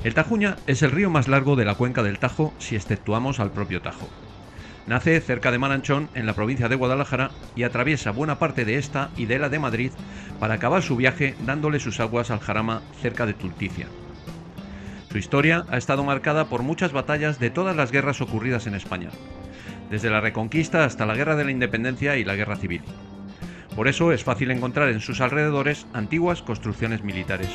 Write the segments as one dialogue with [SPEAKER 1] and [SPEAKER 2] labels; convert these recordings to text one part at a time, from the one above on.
[SPEAKER 1] El Tajuña es el río más largo de la cuenca del Tajo si exceptuamos al propio Tajo. Nace cerca de Maranchón, en la provincia de Guadalajara, y atraviesa buena parte de esta y de la de Madrid para acabar su viaje dándole sus aguas al Jarama cerca de Tulticia. Su historia ha estado marcada por muchas batallas de todas las guerras ocurridas en España, desde la Reconquista hasta la Guerra de la Independencia y la Guerra Civil. Por eso es fácil encontrar en sus alrededores antiguas construcciones militares.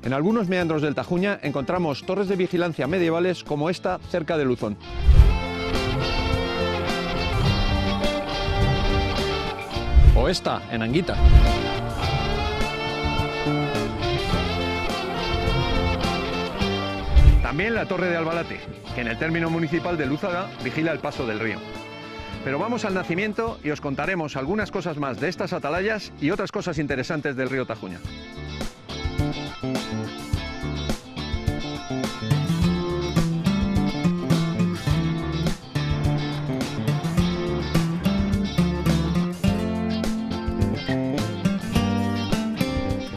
[SPEAKER 2] En algunos meandros del Tajuña encontramos torres de vigilancia medievales como esta cerca de Luzón. O esta, en Anguita. También la torre de Albalate, que en el término municipal de Lúzaga vigila el paso del río. Pero vamos al nacimiento y os contaremos algunas cosas más de estas atalayas y otras cosas interesantes del río Tajuña.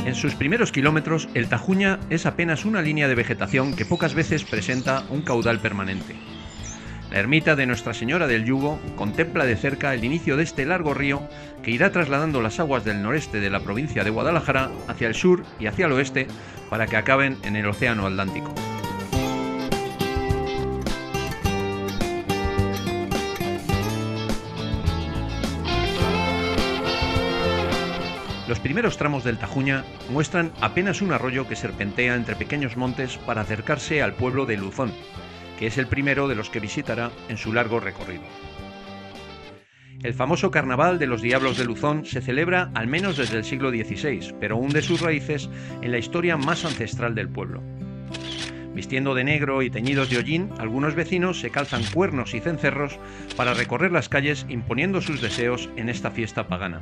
[SPEAKER 1] En sus primeros kilómetros, el Tajuña es apenas una línea de vegetación que pocas veces presenta un caudal permanente. La ermita de Nuestra Señora del Yugo contempla de cerca el inicio de este largo río que irá trasladando las aguas del noreste de la provincia de Guadalajara hacia el sur y hacia el oeste para que acaben en el Océano Atlántico. Los primeros tramos del Tajuña muestran apenas un arroyo que serpentea entre pequeños montes para acercarse al pueblo de Luzón, que es el primero de los que visitará en su largo recorrido. El famoso Carnaval de los Diablos de Luzón se celebra al menos desde el siglo XVI, pero hunde sus raíces en la historia más ancestral del pueblo. Vistiendo de negro y teñidos de hollín, algunos vecinos se calzan cuernos y cencerros para recorrer las calles imponiendo sus deseos en esta fiesta pagana.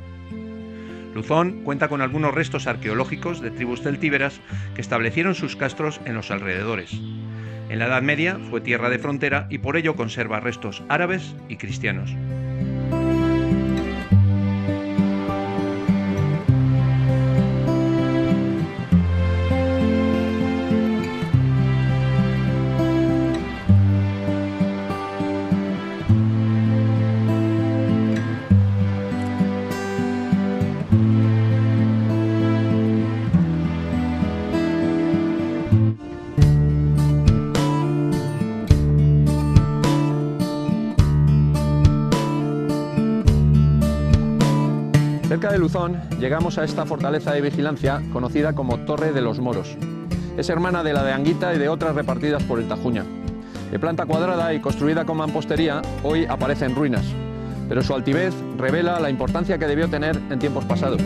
[SPEAKER 1] Luzón cuenta con algunos restos arqueológicos de tribus celtíberas que establecieron sus castros en los alrededores. En la Edad Media fue tierra de frontera y por ello conserva restos árabes y cristianos.
[SPEAKER 2] Cerca de Luzón llegamos a esta fortaleza de vigilancia conocida como Torre de los Moros. Es hermana de la de Anguita y de otras repartidas por el Tajuña. De planta cuadrada y construida con mampostería, hoy aparece en ruinas, pero su altivez revela la importancia que debió tener en tiempos pasados.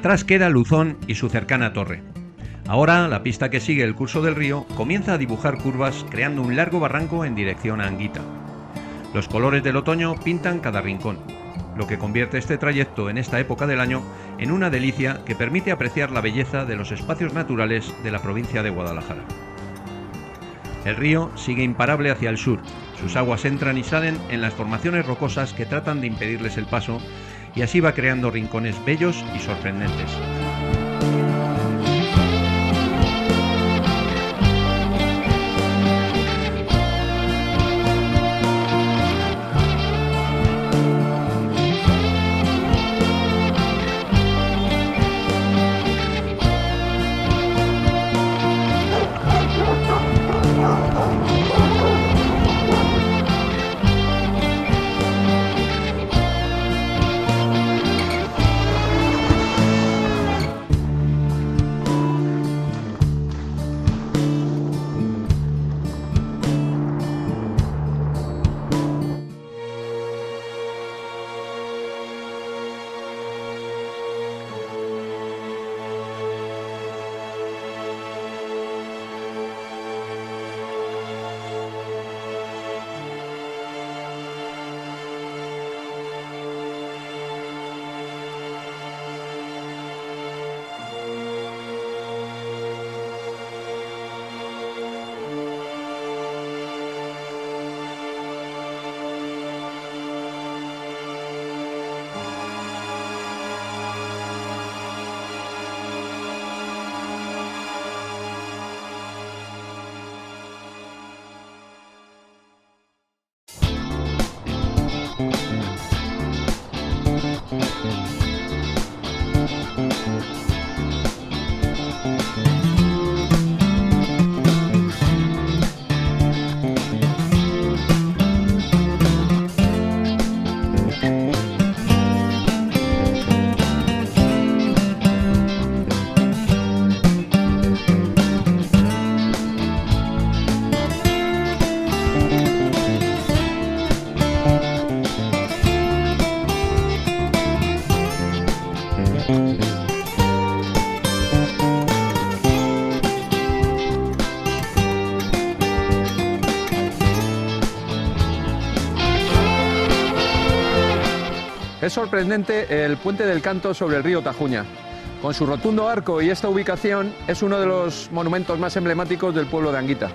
[SPEAKER 1] Atrás queda Luzón y su cercana torre. Ahora, la pista que sigue el curso del río comienza a dibujar curvas creando un largo barranco en dirección a Anguita. Los colores del otoño pintan cada rincón, lo que convierte este trayecto en esta época del año en una delicia que permite apreciar la belleza de los espacios naturales de la provincia de Guadalajara. El río sigue imparable hacia el sur, sus aguas entran y salen en las formaciones rocosas que tratan de impedirles el paso y así va creando rincones bellos y sorprendentes.
[SPEAKER 2] Es sorprendente el Puente del Canto sobre el río Tajuña. Con su rotundo arco y esta ubicación es uno de los monumentos más emblemáticos del pueblo de Anguita.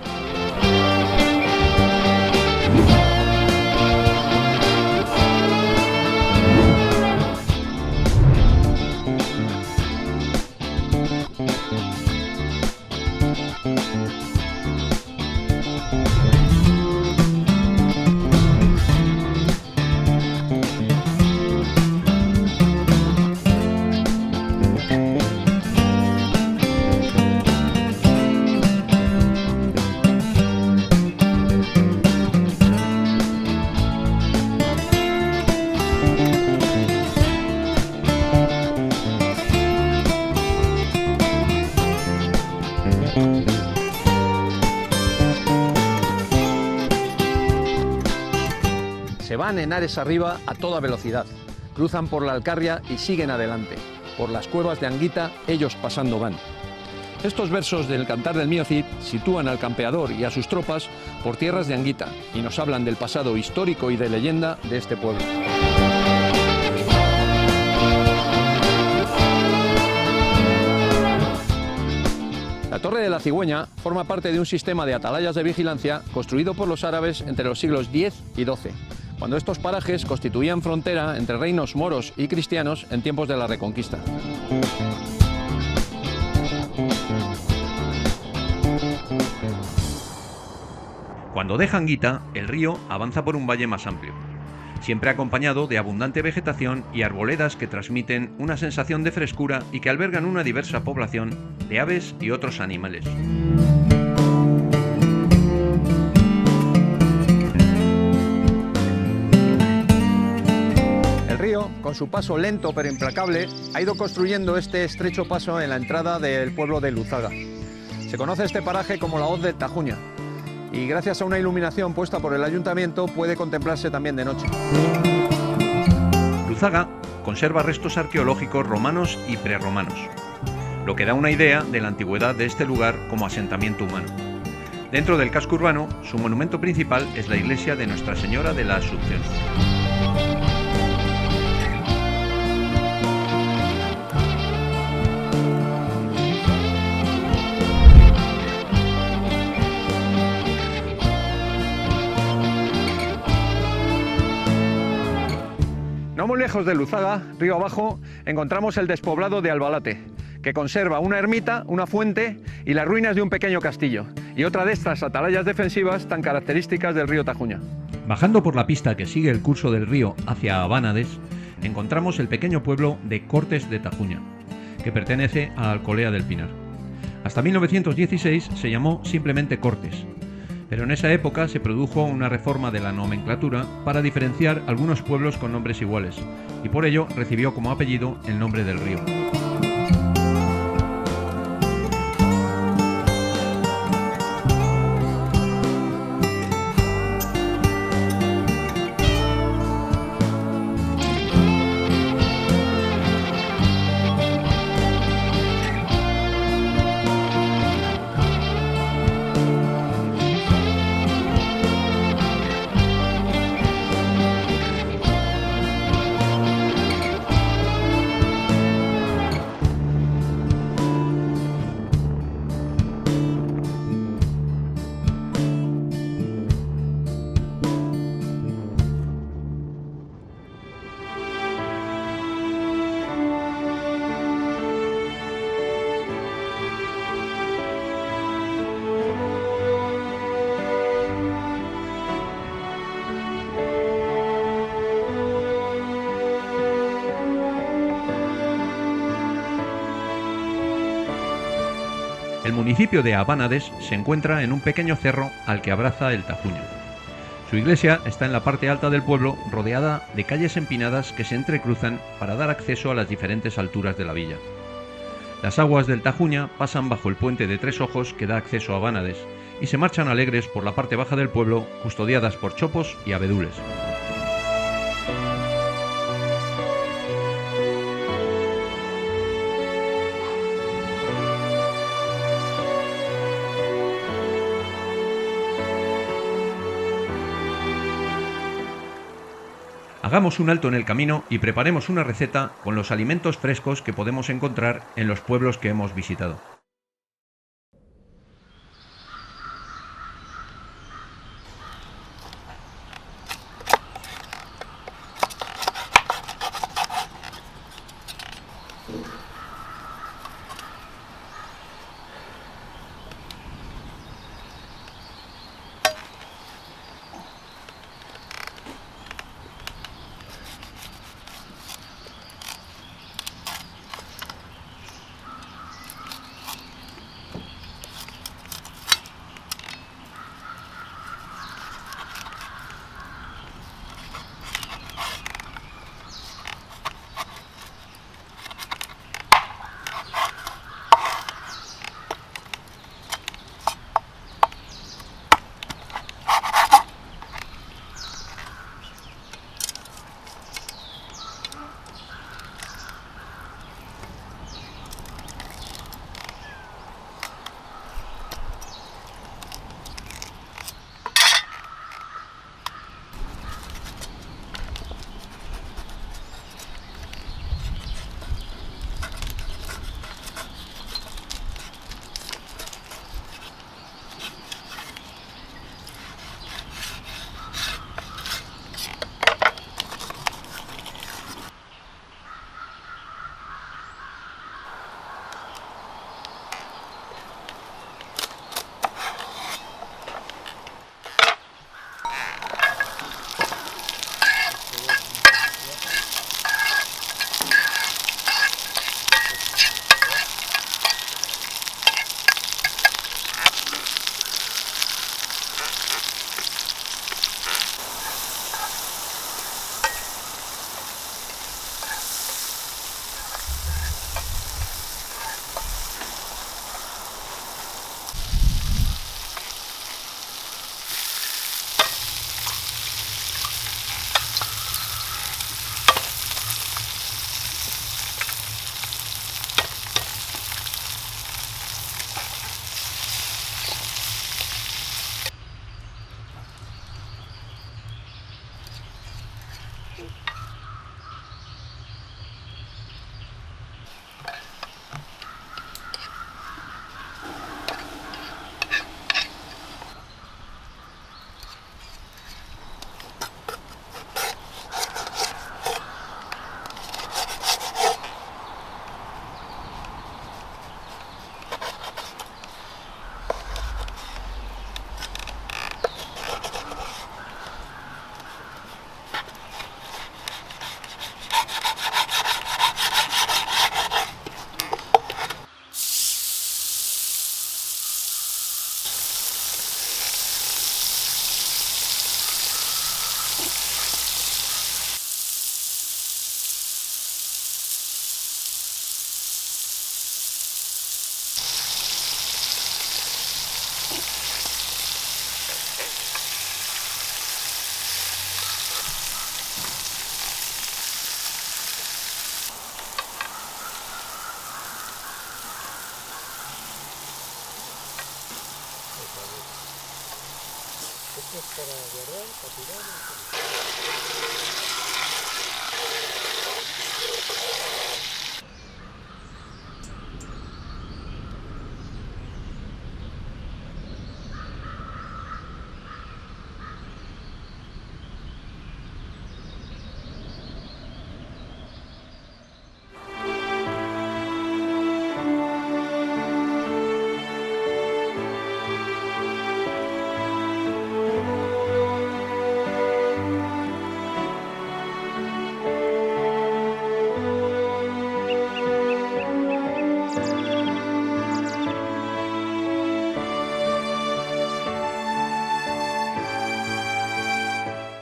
[SPEAKER 2] Se van en Ares arriba a toda velocidad, cruzan por la Alcarria y siguen adelante. Por las cuevas de Anguita ellos pasando van. Estos versos del Cantar del Mío Cid sitúan al campeador y a sus tropas por tierras de Anguita y nos hablan del pasado histórico y de leyenda de este pueblo. La Torre de la Cigüeña forma parte de un sistema de atalayas de vigilancia construido por los árabes entre los siglos X y XII, cuando estos parajes constituían frontera entre reinos moros y cristianos en tiempos de la Reconquista.
[SPEAKER 1] Cuando deja Anguita, el río avanza por un valle más amplio, siempre acompañado de abundante vegetación y arboledas que transmiten una sensación de frescura y que albergan una diversa población de aves y otros animales.
[SPEAKER 2] El río, con su paso lento pero implacable, ha ido construyendo este estrecho paso en la entrada del pueblo de Luzaga. Se conoce este paraje como la Hoz del Tajuña, y gracias a una iluminación puesta por el ayuntamiento puede contemplarse también de noche.
[SPEAKER 1] Luzaga conserva restos arqueológicos romanos y prerromanos, lo que da una idea de la antigüedad de este lugar como asentamiento humano. Dentro del casco urbano, su monumento principal es la iglesia de Nuestra Señora de la Asunción.
[SPEAKER 2] No muy lejos de Luzaga, río abajo, encontramos el despoblado de Albalate, que conserva una ermita, una fuente y las ruinas de un pequeño castillo, y otra de estas atalayas defensivas tan características del río Tajuña.
[SPEAKER 1] Bajando por la pista que sigue el curso del río hacia Abánades, encontramos el pequeño pueblo de Cortes de Tajuña, que pertenece a Alcolea del Pinar. Hasta 1916 se llamó simplemente Cortes, pero en esa época se produjo una reforma de la nomenclatura para diferenciar algunos pueblos con nombres iguales, y por ello recibió como apellido el nombre del río. El municipio de Abánades se encuentra en un pequeño cerro al que abraza el Tajuña. Su iglesia está en la parte alta del pueblo, rodeada de calles empinadas que se entrecruzan para dar acceso a las diferentes alturas de la villa. Las aguas del Tajuña pasan bajo el puente de Tres Ojos que da acceso a Abánades y se marchan alegres por la parte baja del pueblo, custodiadas por chopos y abedules. Hagamos un alto en el camino y preparemos una receta con los alimentos frescos que podemos encontrar en los pueblos que hemos visitado.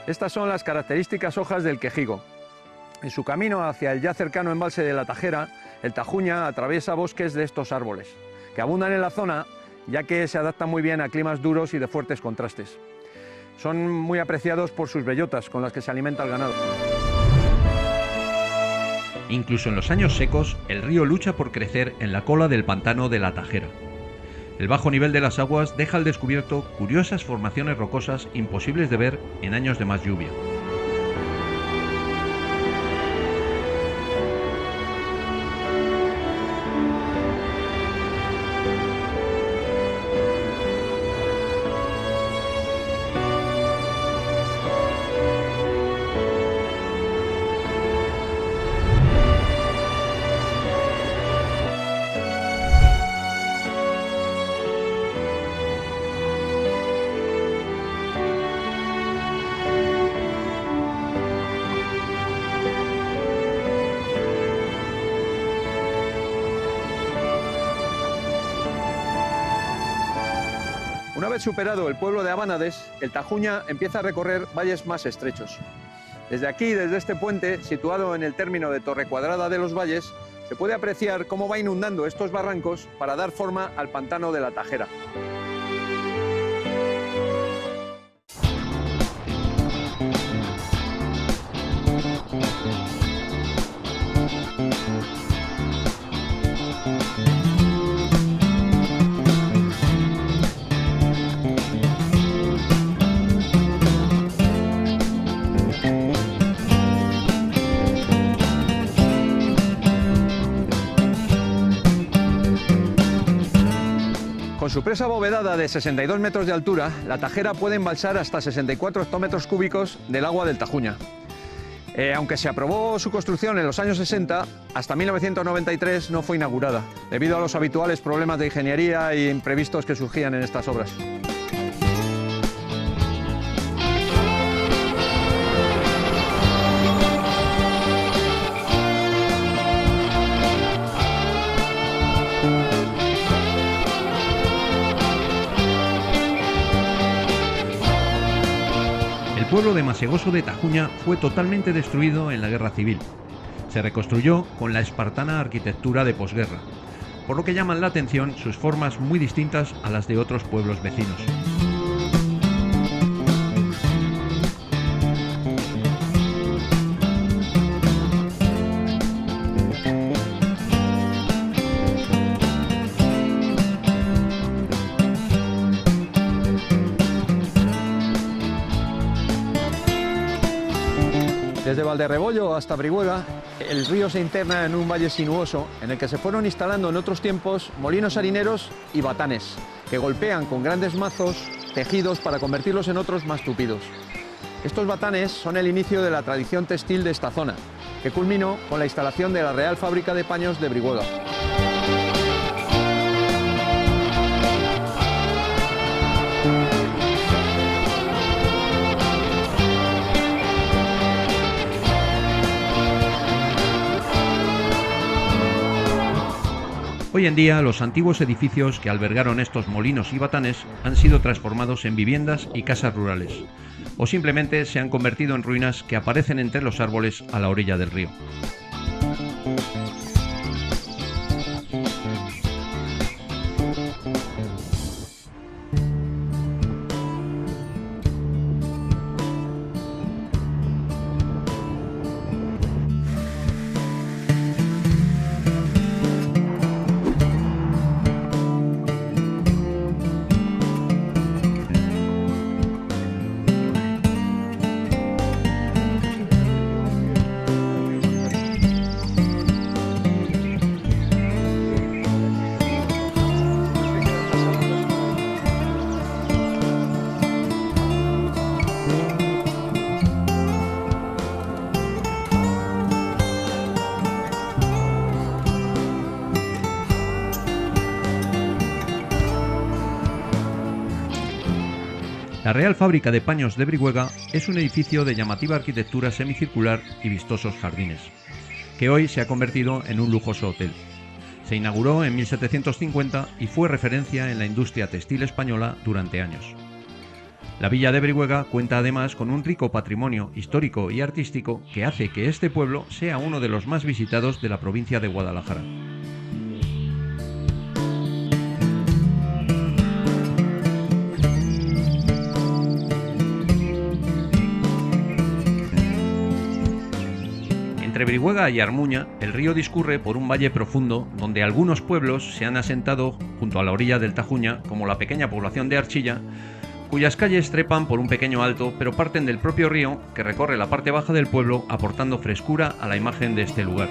[SPEAKER 2] Estas son las características hojas del quejigo. En su camino hacia el ya cercano embalse de la Tajera, el Tajuña atraviesa bosques de estos árboles, que abundan en la zona ya que se adaptan muy bien a climas duros y de fuertes contrastes. Son muy apreciados por sus bellotas con las que se alimenta el ganado.
[SPEAKER 1] Incluso en los años secos, el río lucha por crecer en la cola del pantano de la Tajera. El bajo nivel de las aguas deja al descubierto curiosas formaciones rocosas imposibles de ver en años de más lluvia.
[SPEAKER 2] Una vez superado el pueblo de Abánades, el Tajuña empieza a recorrer valles más estrechos. Desde aquí, desde este puente, situado en el término de Torrecuadrada de los Valles, se puede apreciar cómo va inundando estos barrancos para dar forma al pantano de la Tajera. Con su presa abovedada de 62 metros de altura, la Tajera puede embalsar hasta 64 hectómetros cúbicos del agua del Tajuña. Aunque se aprobó su construcción en los años 60, hasta 1993 no fue inaugurada, debido a los habituales problemas de ingeniería e imprevistos que surgían en estas obras.
[SPEAKER 1] El pueblo de Masegoso de Tajuña fue totalmente destruido en la Guerra Civil. Se reconstruyó con la espartana arquitectura de posguerra, por lo que llaman la atención sus formas muy distintas a las de otros pueblos vecinos.
[SPEAKER 2] Desde Valderrebollo hasta Brihuega, el río se interna en un valle sinuoso en el que se fueron instalando en otros tiempos molinos harineros y batanes, que golpean con grandes mazos tejidos para convertirlos en otros más tupidos. Estos batanes son el inicio de la tradición textil de esta zona, que culminó con la instalación de la Real Fábrica de Paños de Brihuega.
[SPEAKER 1] Hoy en día, los antiguos edificios que albergaron estos molinos y batanes han sido transformados en viviendas y casas rurales, o simplemente se han convertido en ruinas que aparecen entre los árboles a la orilla del río. La Real Fábrica de Paños de Brihuega es un edificio de llamativa arquitectura semicircular y vistosos jardines, que hoy se ha convertido en un lujoso hotel. Se inauguró en 1750 y fue referencia en la industria textil española durante años. La villa de Brihuega cuenta además con un rico patrimonio histórico y artístico que hace que este pueblo sea uno de los más visitados de la provincia de Guadalajara. Entre Brihuega y Armuña, el río discurre por un valle profundo donde algunos pueblos se han asentado junto a la orilla del Tajuña, como la pequeña población de Archilla, cuyas calles trepan por un pequeño alto, pero parten del propio río que recorre la parte baja del pueblo, aportando frescura a la imagen de este lugar.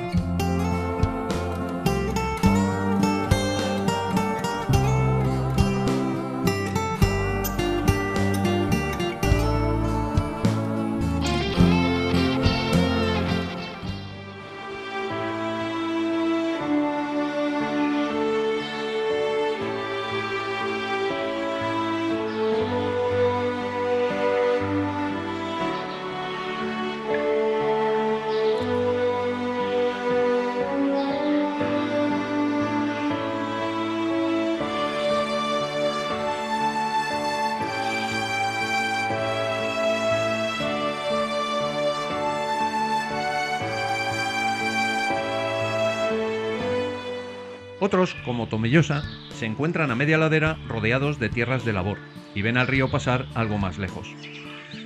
[SPEAKER 1] Otros, como Tomellosa, se encuentran a media ladera rodeados de tierras de labor y ven al río pasar algo más lejos.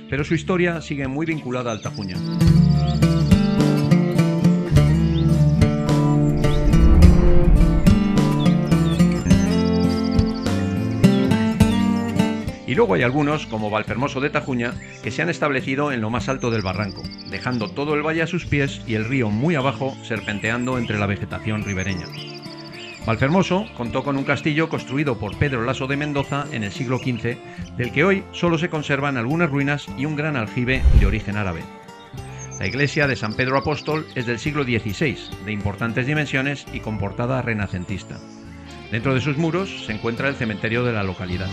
[SPEAKER 1] Pero su historia sigue muy vinculada al Tajuña. Y luego hay algunos, como Valfermoso de Tajuña, que se han establecido en lo más alto del barranco, dejando todo el valle a sus pies y el río muy abajo serpenteando entre la vegetación ribereña. Valfermoso contó con un castillo construido por Pedro Laso de Mendoza en el siglo XV, del que hoy solo se conservan algunas ruinas y un gran aljibe de origen árabe. La iglesia de San Pedro Apóstol es del siglo XVI, de importantes dimensiones y con portada renacentista. Dentro de sus muros se encuentra el cementerio de la localidad.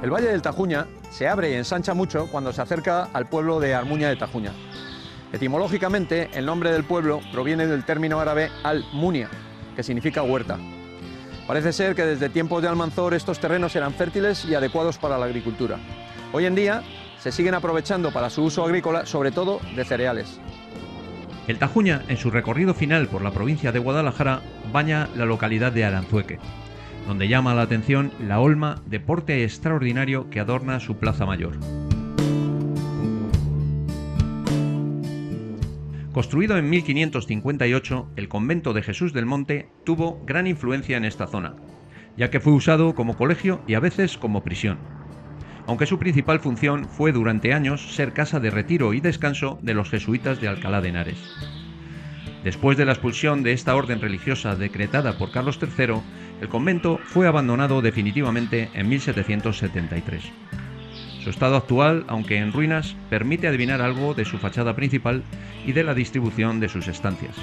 [SPEAKER 2] El valle del Tajuña se abre y ensancha mucho cuando se acerca al pueblo de Armuña de Tajuña. Etimológicamente, el nombre del pueblo proviene del término árabe al-Munia, que significa huerta. Parece ser que desde tiempos de Almanzor estos terrenos eran fértiles y adecuados para la agricultura. Hoy en día se siguen aprovechando para su uso agrícola, sobre todo de cereales.
[SPEAKER 1] El Tajuña, en su recorrido final por la provincia de Guadalajara, baña la localidad de Aranzueque, donde llama la atención la olma de porte extraordinario que adorna su plaza mayor. Construido en 1558, el convento de Jesús del Monte tuvo gran influencia en esta zona, ya que fue usado como colegio y a veces como prisión, aunque su principal función fue durante años ser casa de retiro y descanso de los jesuitas de Alcalá de Henares. Después de la expulsión de esta orden religiosa decretada por Carlos III, el convento fue abandonado definitivamente en 1773. Su estado actual, aunque en ruinas, permite adivinar algo de su fachada principal y de la distribución de sus estancias.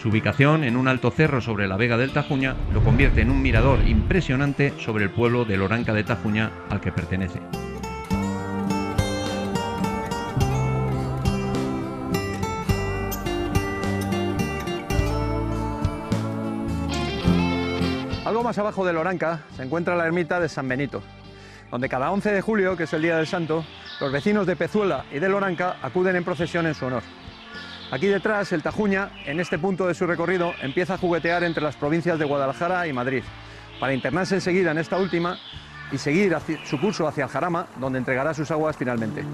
[SPEAKER 1] Su ubicación en un alto cerro sobre la vega del Tajuña lo convierte en un mirador impresionante sobre el pueblo de Loranca de Tajuña al que pertenece.
[SPEAKER 2] Algo más abajo de Loranca se encuentra la ermita de San Benito, donde cada 11 de julio, que es el Día del Santo, los vecinos de Pezuela y de Loranca acuden en procesión en su honor. Aquí detrás, el Tajuña, en este punto de su recorrido, empieza a juguetear entre las provincias de Guadalajara y Madrid, para internarse enseguida en esta última y seguir su curso hacia el Jarama, donde entregará sus aguas finalmente.